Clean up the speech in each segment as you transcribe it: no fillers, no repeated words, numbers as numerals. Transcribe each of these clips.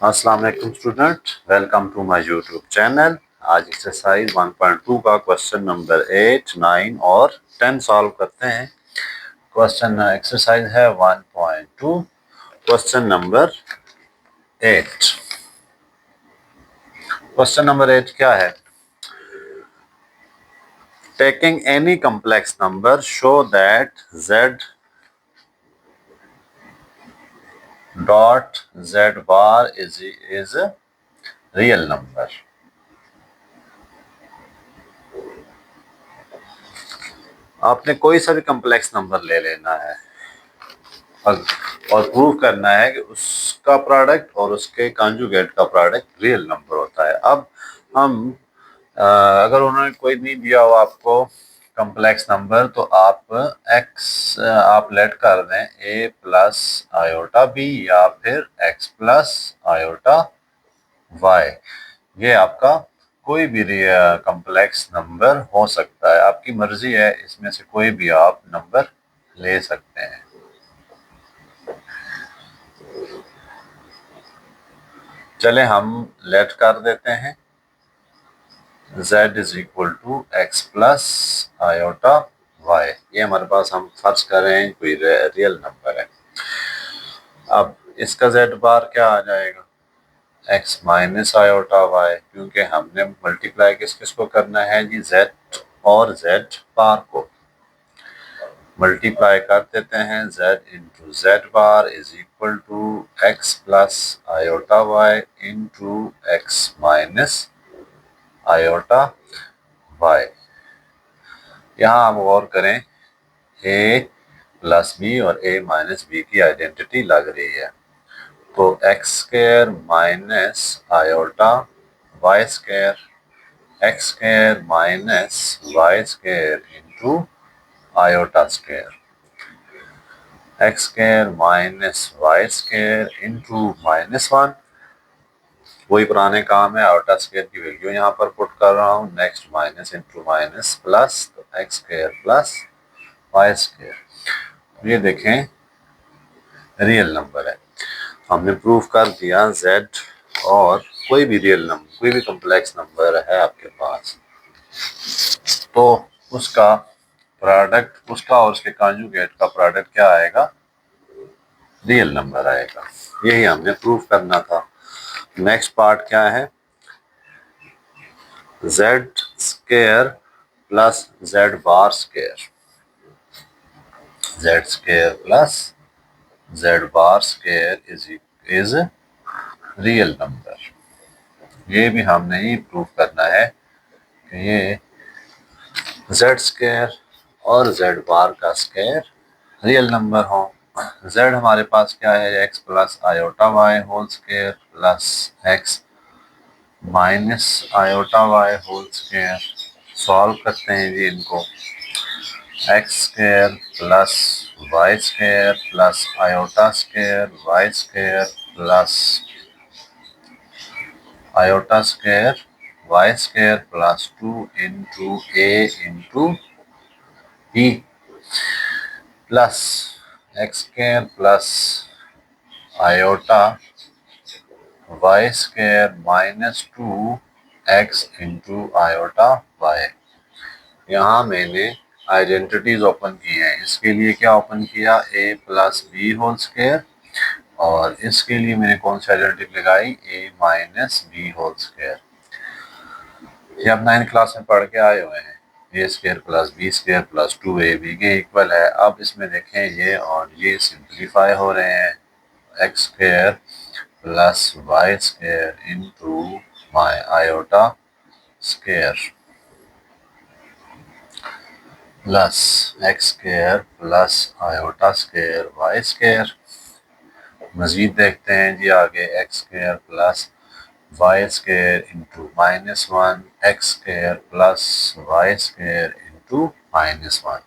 अस्सलाम वालेकुम student, welcome to my YouTube channel. आज एक्सरसाइज 1.2 का क्वेश्चन नंबर 8, 9 और 10 सॉल्व करते हैं। क्वेश्चन एक्सरसाइज है 1.2, क्वेश्चन नंबर 8। क्वेश्चन नंबर 8 क्या है? Taking any complex number show that z dot z bar is real number. आपने कोई सा भी कम्प्लेक्स नंबर ले लेना है और प्रूव करना है कि उसका प्रोडक्ट और उसके कॉन्जुगेट का प्रोडक्ट रियल नंबर होता है। अब हम अगर उन्होंने कोई नहीं दिया हो आपको कम्प्लेक्स नंबर, तो आप x आप लेट कर दें a प्लस आयोटा b या फिर x प्लस आयोटा y। ये आपका कोई भी कम्प्लेक्स नंबर हो सकता है, आपकी मर्जी है, इसमें से कोई भी आप नंबर ले सकते हैं। चले हम लेट कर देते हैं z is equal to x plus iota y। ये हमारे पास हम फर्ज कर रहे हैं कोई रियल नंबर है। अब इसका z बार क्या आ जाएगा? x माइनस आयोटा y, क्योंकि हमने मल्टीप्लाई किस किस को करना है जी? z और z बार को मल्टीप्लाई कर देते हैं। z into z bar is equal to x plus iota y into x minus iota y। यहाँ आप गौर करें, a प्लस बी और a माइनस बी की आइडेंटिटी लग रही है, तो x square minus iota y square, x square minus y square into iota square, x square minus y square into -1। वही पुराने काम है, आयोटा स्क्वायर की वैल्यू यहाँ पर पुट कर रहा हूँ। Next minus into minus plus, तो x square plus y square. ये देखें रियल नंबर है। हमने प्रूफ कर दिया z और कोई भी रियल नंबर, कोई भी कम्प्लेक्स नंबर है आपके पास, तो उसका प्रोडक्ट, उसका और उसके कॉन्जुगेट का प्रोडक्ट क्या आएगा? रियल नंबर आएगा। यही हमने प्रूफ करना था। नेक्स्ट पार्ट क्या है? z square plus z bar square, z square plus z bar square is real number. ये भी हमने ही प्रूफ करना है कि ये z स्क्वायर और z बार का स्क्वायर रियल नंबर हो। z हमारे पास क्या है? x plus iota y whole square plus x minus iota y whole square. Solve करते हैं जी इनको। x square plus y square plus iota square y square plus iota square y square plus 2 into a into b plus x square plus iota y square -2 x into iota y. यहाँ मैंने identities open की हैं। इसके लिए क्या open किया? a plus B whole square, और इसके लिए मैंने कौन सी आइडेंटिटी लगाई? a minus B whole square. ये आप 9th क्लास में पढ़ के आए हुए हैं। A square plus b square plus 2ab के इक्वल है। अब इसमें देखें ये और ये सिंप्लीफाई हो रहे हैं। X square plus y square into my iota square plus x square plus iota square y square. मजीद देखते हैं जी आगे, x square plus y square into -1 x square plus y square into -1,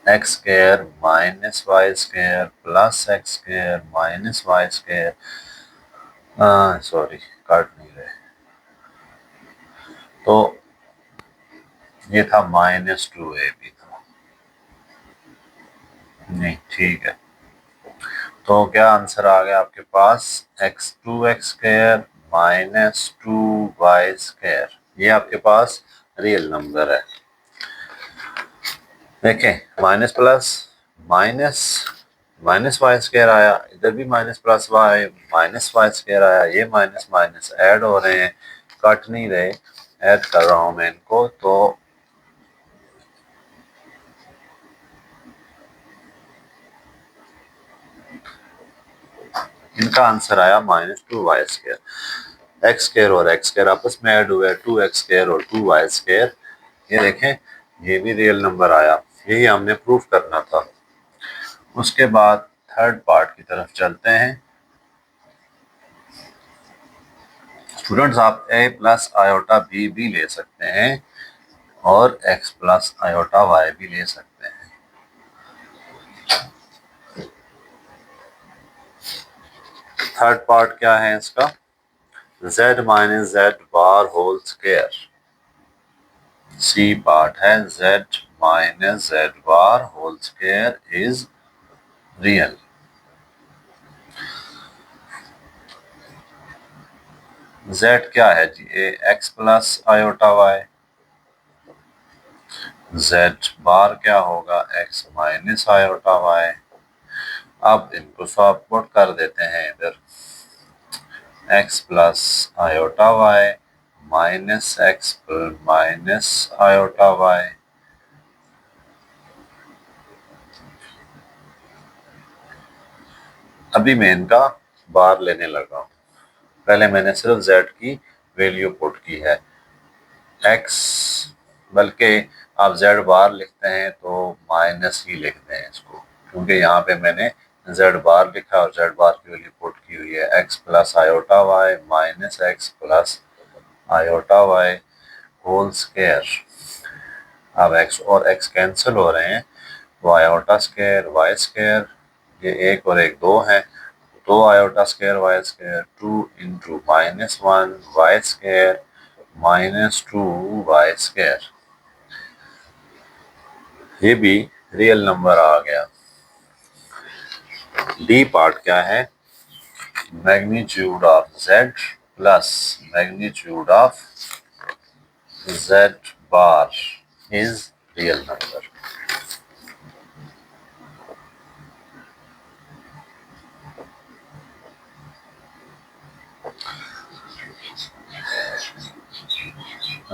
x square minus y square plus x square minus y square. Sorry, काट नहीं रहे, तो ये था -2ab था, नहीं ठीक है। तो क्या आंसर आ गया आपके पास, x2x² माइनस 2y²। ये आपके पास रियल नंबर है। देखें minus plus minus minus y² आया, इधर भी minus plus y minus y² आया, ये माइनस माइनस ऐड हो रहे हैं, कट नहीं रहे, ऐड कर रहा हूं मैं इनको। तो इनका आंसर आया -2y²। x² और x² आपस में ऐड हुए, 2x² और 2y²। ये देखें ये भी रियल नंबर आया, यही हमने प्रूफ करना था। उसके बाद थर्ड पार्ट की तरफ चलते हैं। स्टूडेंट्स आप a प्लस आयोटा b भी ले सकते हैं और x प्लस आयोटा y भी ले सकते हैं। थर्ड पार्ट क्या है इसका, z minus z bar whole square. C part है z minus z bar whole square is real. z क्या है जी, x plus iota y। z bar क्या होगा, x माइनस आयोटा y। अब इनको सॉल्व पुट कर देते हैं इधर, x plus iota y minus x minus iota y। अभी मैं इनका बार लेने लगा हूं, पहले मैंने सिर्फ z की वैल्यू पुट की है, x, बल्कि आप z बार लिखते हैं तो माइनस ही लिखते हैं इसको, क्योंकि यहाँ पे मैंने z बार लिखा और z बार की वैल्यू पुट की हुई है, x plus iota y minus x plus iota y whole square. अब x और x कैंसिल हो रहे हैं, तो आयोटा स्क्वायर y², ये एक और एक दो है, दो iota square y², 2 into -1 y² minus 2 y²। ये भी रियल नंबर आ गया। डी पार्ट क्या है, magnitude of z plus magnitude of z bar is real number.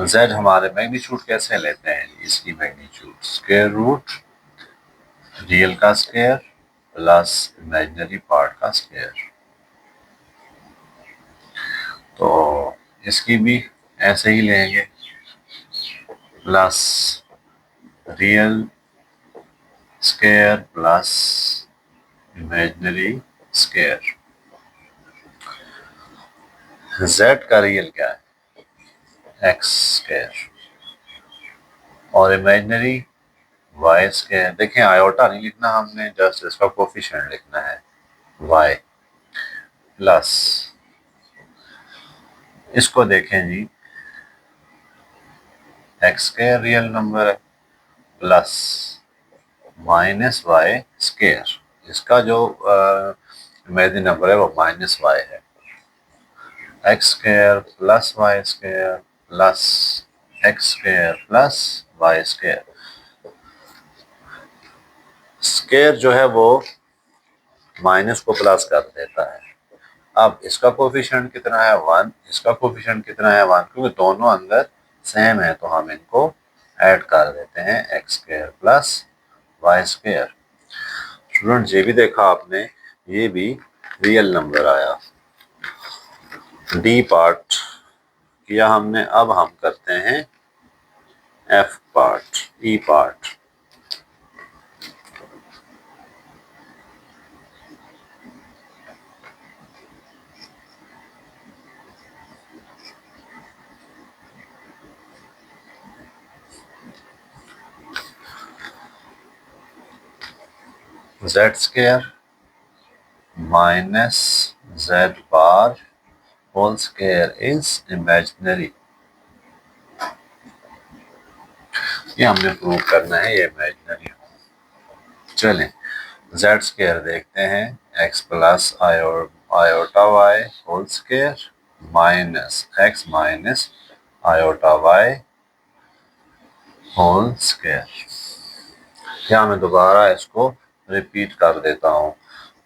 z हमारे मैग्नीट्यूड कैसे लेते हैं, इसकी मैग्नीट्यूड स्क्वायर रूट रियल का स्क्वायर प्लस इमेजिनरी पार्ट का स्क्वायर। तो इसकी भी ऐसे ही लेंगे, plus real square plus imaginary square. z का रियल क्या है, x² और इमेजिनरी y²। देखें आयोटा नहीं लिखना हमने, जस्ट इसका कोफिशिएंट लिखना है y प्लस, इसको देखें जी x² रियल नंबर है प्लस माइनस y², इसका जो इमेजिनरी नंबर है वो -y है, x² plus y² plus x² plus y²। Square जो है वो माइनस को प्लस कर देता है। अब इसका कोफिशिएंट कितना है 1, इसका कोफिशिएंट कितना है 1, क्योंकि दोनों अंदर सेम है तो हम इनको ऐड कर देते हैं, x² प्लस y²। स्टूडेंट ये भी देखा आपने, ये भी रियल नंबर आया। डी पार्ट किया हमने, अब हम करते हैं F part, E part. z² minus z bar whole square is imaginary. ये हमने प्रूव करना है ये इमेजिनरी। चलें, जेड स्क्वायर देखते हैं, x plus iota y whole square minus x minus iota y whole square. यहाँ मैं दोबारा इसको रिपीट कर देता हूँ।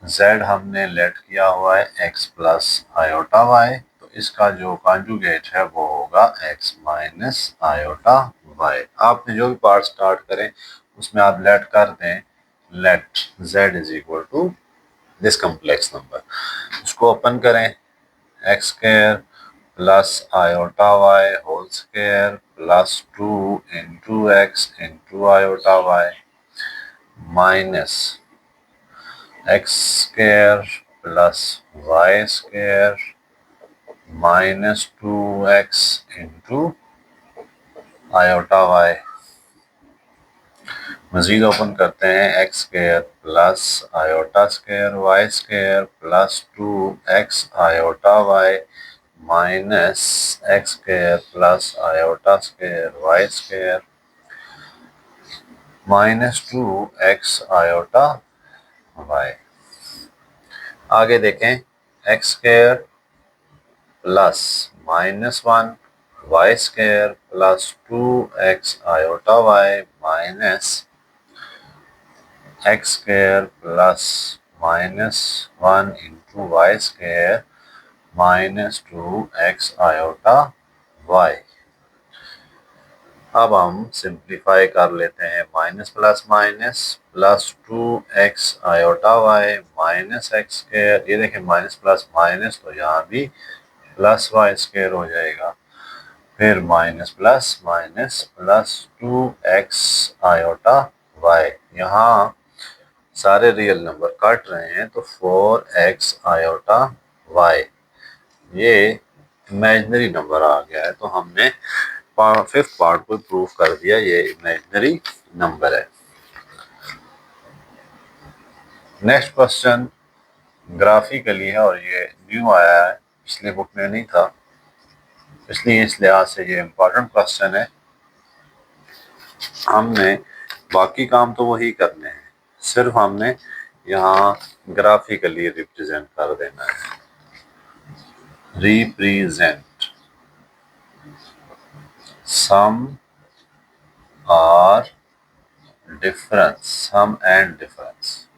z हमने लेट किया हुआ है x प्लस आयोटा वाई, तो इसका जो कॉन्जुगेट है वो होगा x माइनस आयोटा वाई। आपने जो भी पार्ट स्टार्ट करें उसमें आप लेट कर दें, let z is equal to this complex number. इसको ओपन करें, x square plus iota y whole square plus 2 into x into iota y minus x square plus y square minus 2x into iota y. मजीद open करते हैं, x square plus iota square y square plus 2x iota y minus x square plus iota square y square minus 2x iota y. आगे देखें, x square plus -1 y square plus 2x iota y minus x square plus -1 into y square minus 2x iota y. अब हम simplify कर लेते हैं, minus plus minus plus 2x iota y minus x square. ये देखें minus plus minus तो यहाँ भी प्लस वाई स्क्वायर हो जाएगा, फिर minus plus minus plus 2x iota y. यहाँ सारे रियल नंबर कट रहे हैं तो 4x आयोटा वाई, ये इमेजिनरी नंबर आ गया है, तो हमने फिफ्थ पार्ट को प्रूव कर दिया ये इमेजिनरी नंबर है। नेक्स्ट क्वेश्चन ग्राफिकली है और ये न्यू आया है, पिछले बुक में नहीं था, इसलिए इस लिहाज से ये इम्पोर्टेंट क्वेश्चन है। हमने बाकी काम तो वही करने हैं, सिर्फ हमने यहाँ ग्राफिकली रिप्रेजेंट कर देना है। रिप्रेजेंट सम और difference, sum and difference.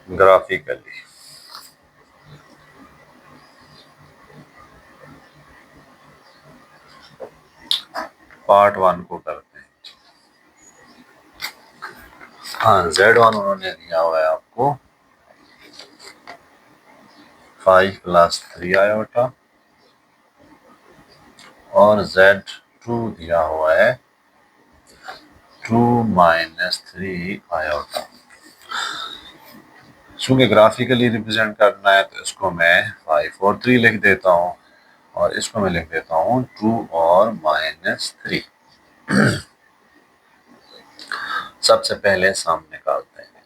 Graphically part 1 को करते हैं। हाँ, Z1 उन्होंने दिया हुआ है आपको 5 प्लस 3 आयोटा और Z2 दिया हुआ है 2 माइनस 3 आयोटा। चूंकि ग्राफिकली रिप्रेजेंट करना है तो इसको मैं 5 और 3 लिख देता हूँ और इसको मैं लिख देता हूँ 2 और -3। सबसे पहले सम निकालते हैं,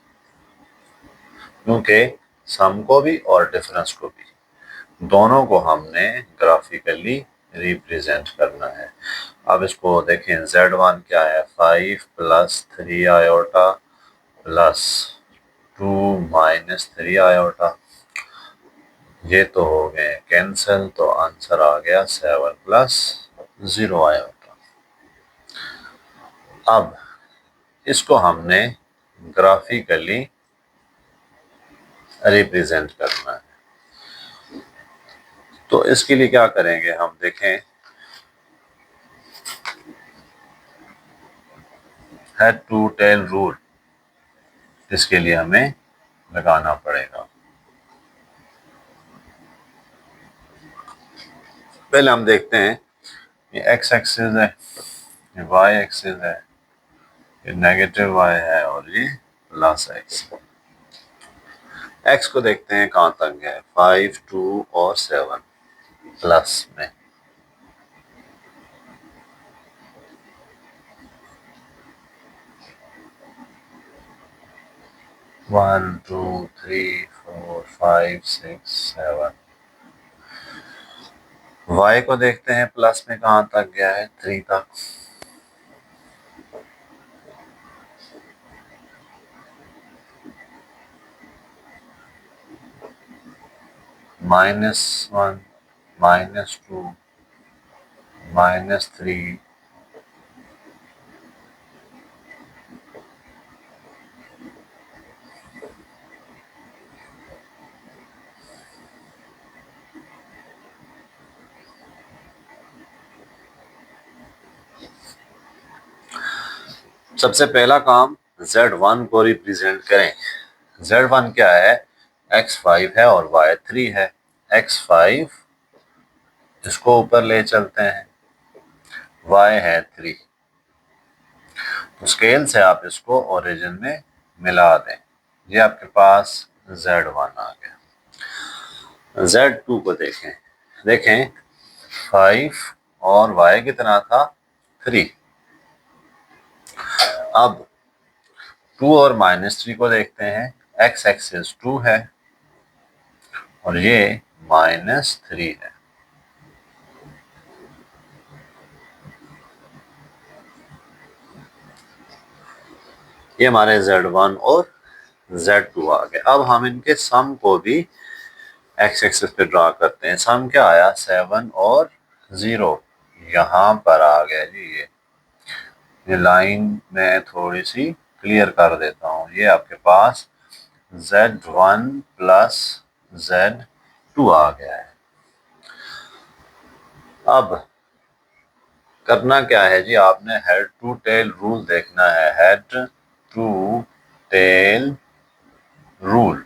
क्योंकि सम को भी और डिफरेंस को भी दोनों को हमने ग्राफिकली रिप्रेजेंट करना है। अब इसको देखें, Z1 क्या है, 5 plus 3 iota plus 2 minus 3 iota. ये तो हो गए कैंसिल, तो आंसर आ गया 7 प्लस 0 आयोटा। अब इसको हमने ग्राफिकली रिप्रेजेंट करना है, तो इसके लिए क्या करेंगे हम देखें, हेड टू टेल रूल, इसके लिए हमें लगाना पड़ेगा। पहले हम देखते हैं, ये एक्स एक्सिस है, ये वाई एक्सिस है, ये नेगेटिव वाई है और ये प्लस एक्स। एक्स को देखते हैं कहाँ तक है, 5, 2 और 7 प्लस में। One two three four 5 6 7। Y को देखते हैं प्लस में कहाँ तक गया है, 3 तक। -1 -2 -3 सबसे पहला काम Z1 को रिप्रेजेंट करें। Z1 क्या है? X5 है और Y3 है। X5 इसको ऊपर ले चलते हैं, Y है 3, तो स्केल से आप इसको ओरिजिन में मिला दें। ये आपके पास Z1 आ गया। Z2 को देखें 5 और Y कितना था? 3। अब 2 और -3 को देखते हैं। X एक्सिस 2 है और ये -3 है। ये हमारे Z1 और Z2 आ गए। अब हम इनके सम को भी X एक्सिस पे ड्रा करते हैं। सम क्या आया? 7 और 0 यहाँ पर आ गया जी। ये लाइन मैं थोड़ी सी क्लियर कर देता हूँ। ये आपके पास Z1 प्लस Z2 आ गया है। अब करना क्या है जी? आपने हेड टू टेल रूल देखना है। Head to tail rule.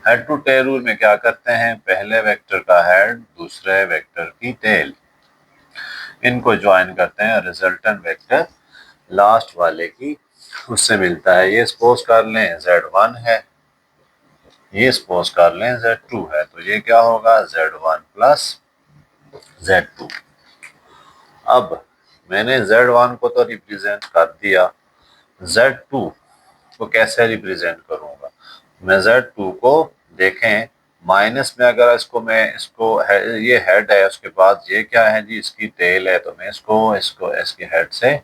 Head to tail rule में क्या करते हैं? पहले वेक्टर का हेड, दूसरे वेक्टर की टेल, इनको ज्वाइन करते हैं। रिजल्टेंट वेक्टर लास्ट वाले की उससे मिलता है। ये सपोज कर लें Z1 है, ये सपोज कर लें Z2 है, तो ये क्या होगा? Z1 plus Z2। अब मैंने Z1 को तो रिप्रेजेंट कर दिया, Z2 को कैसे रिप्रेजेंट करूंगा? मैं Z2 को देखें माइनस में, अगर ये हेड है, उसके बाद ये क्या है जी? इसकी टेल है, तो मैं इसको इसके हेड से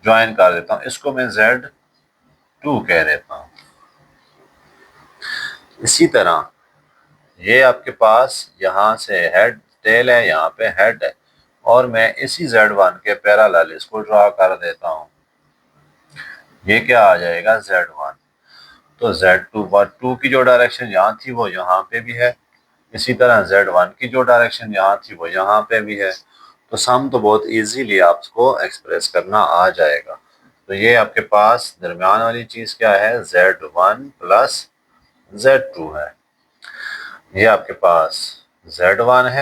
ज्वाइन कर देता हूँ। इसको मैं Z2 कह देता हूँ। इसी तरह ये आपके पास यहाँ से हेड टेल है, यहाँ पे हेड है, और मैं इसी Z1 के पैरेलल इसको ड्रा कर देता हूँ। ये क्या आ जाएगा? Z1। तो Z2 की जो डायरेक्शन यहाँ थी वो यहाँ पे भी है। इसी तरह Z1 की जो डायरेक्शन यहाँ थी वो यहाँ पे भी है। तो सम तो बहुत इजीली आपको एक्सप्रेस करना आ जाएगा। तो ये आपके पास दरमियान वाली चीज क्या है? Z1 प्लस Z2 है। ये आपके पास Z1 है।